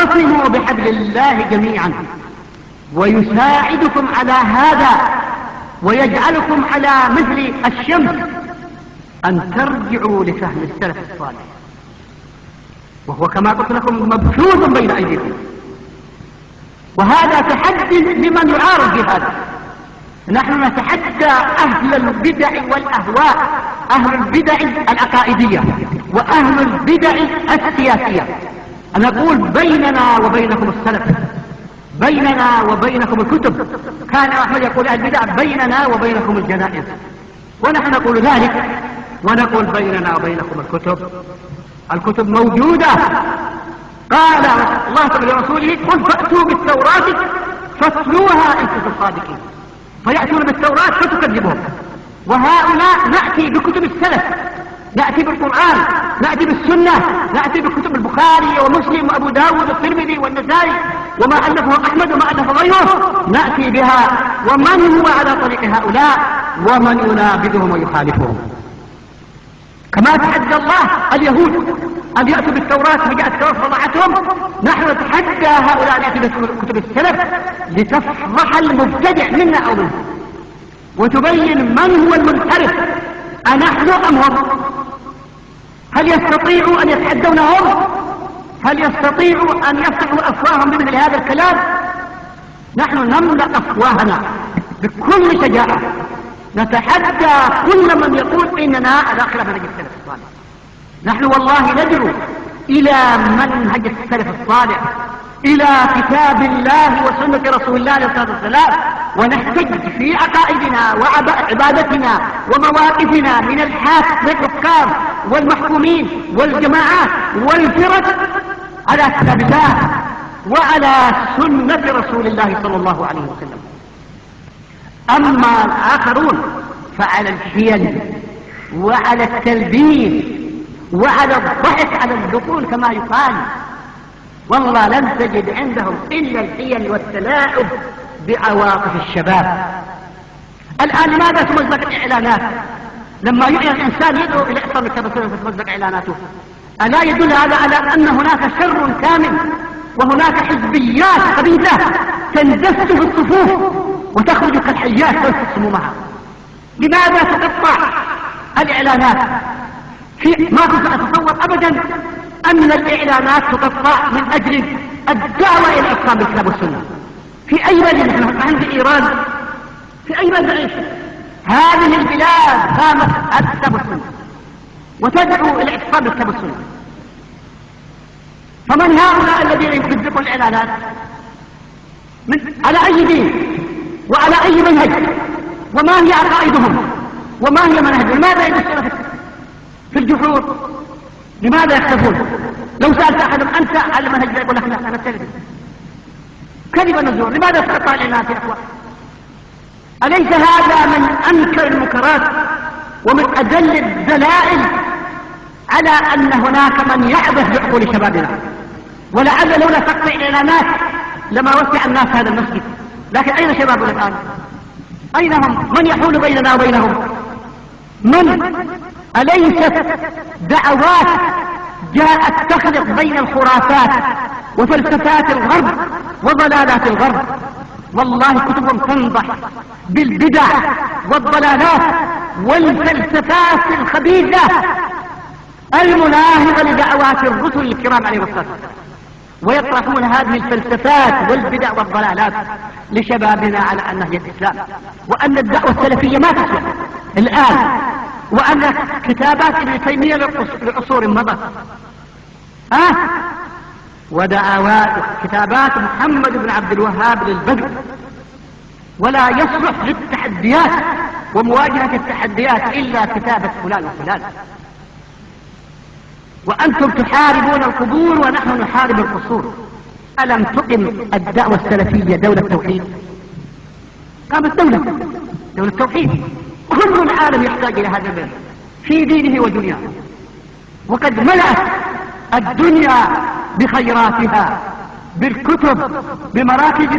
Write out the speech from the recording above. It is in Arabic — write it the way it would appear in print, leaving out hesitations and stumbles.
واعتصموا بحبل الله جميعا، ويساعدكم على هذا ويجعلكم على مثل الشمس أن ترجعوا لفهم السلف الصالح، وهو كما قلت لكم مبثوث بين أيديكم. وهذا تحدي لمن يعارض بهذا. نحن نتحدى أهل البدع والأهواء، أهل البدع العقائدية وأهل البدع السياسية. نقول بيننا وبينكم السلف، بيننا وبينكم الكتب. كان أحمد يقول البدع بيننا وبينكم الجنائز، ونحن نقول ذلك ونقول بيننا وبينكم الكتب. الكتب موجودة. قال الله تعالى لرسوله قل فأتوا بالتوراة فاتلوها إن كنتم صادقين، فيأتون بالتوراة فتكذبهم. وهؤلاء نأتي بكتب السلف، نأتي بالقرآن، نأتي بالسنة، نأتي بكتب البخاري ومسلم وأبو داود والترمذي والنسائي وما ألفه أحمد وما ألف غيره، نأتي بها. ومن هو على طريق هؤلاء ومن ينابذهم ويخالفهم؟ كما تحدى الله اليهود أن يأتوا بالتوراة فجاءت التوراة فضعتهم، نحن نتحدى هؤلاء أن يأتوا بكتب السلف لتفضح المبتدع منا أو منه، وتبين من هو المنحرف، أنحن أم هم؟ هل يستطيعوا أن يتحدونهم؟ هل يستطيعوا أن يفتحوا أفواههم بمثل هذا الكلام؟ نحن نملأ أفواهنا بكل شجاعة، نتحدى كل من يقول إننا على خلاف منهج السلف الصالح. نحن والله ندعو إلى منهج السلف الصالح، إلى كتاب الله وسنة رسول الله عليه الصلاة والسلام، ونحتج في عقائدنا وعبادتنا ومواقفنا من الحكام والمحكومين والجماعات والفرق على كتاب الله وعلى سنة رسول الله صلى الله عليه وسلم. أما الآخرون فعلى الحيل وعلى التلبيس وعلى الضحك على الذقون كما يقال. والله لن تجد عندهم إلا الحيل والتلاعب بعواطف الشباب. الآن لماذا تمزق الإعلانات؟ لما يعلن الإنسان يدعو إلى إحصاء الكتاب والسنة فتمزق إعلاناته، ألا يدل هذا على أن هناك شر كامل وهناك حزبيات خبيثة تندس في الصفوف وتخرج كالحيات ويسقط سمومها؟ لماذا تقطع الإعلانات؟ ما كنت أتصور أبدا أن الإعلانات تقطع من أجل الدعوة إلى إحكام الكتاب والسنة. في أي بلد نحن عند إيران؟ في أي بلد نعيش؟ هذه البلاد قامت على الكتاب والسنة وتدعو إلى إحكام الكتاب والسنة. فمن هؤلاء الذين يصدقون الإعلانات؟ على أي دين وعلى أي منهج؟ وما هي عقائدهم وما هي منهجهم؟ لماذا يدسون في الجحور؟ لماذا يختفون؟ لو سألت أحدهم أنت على منهج يقول لك أنا التلفزيون كذب النزور. لماذا تقطع الإعلانات يا أخوان؟ أليس هذا من أنكر المنكرات ومن أدل الدلائل على أن هناك من يعبث بعقول شبابنا؟ ولعل لولا تقطع الإعلانات لما وسع الناس هذا المسجد. لكن أين شبابنا الآن؟ أين هم؟ من يحول بيننا وبينهم؟ من؟ أليست دعوات جاءت تخلط بين الخرافات وفلسفات الغرب وضلالات الغرب؟ والله كتبهم تنضح بالبدع والضلالات والفلسفات الخبيثة المناهضة لدعوات الرسل الكرام عليهم الصلاة والسلام، ويطرحون هذه الفلسفات والبدع والضلالات لشبابنا على أنها هي الإسلام، وأن الدعوة السلفية ما تسوى الآن، وأن كتابات ابن تيمية لعصور مضت ودعوات كتابات محمد بن عبد الوهاب للبدر، ولا يصلح للتحديات ومواجهة التحديات إلا كتابة فلان وفلان. وأنتم تحاربون القبور ونحن نحارب القصور. ألم تقم الدعوة السلفية دولة توحيد؟ قامت دولة توحيد. كل العالم يحتاج إلى هذا البلد في دينه ودنياه، وقد ملأت الدنيا بخيراتها بالكتب بمراكز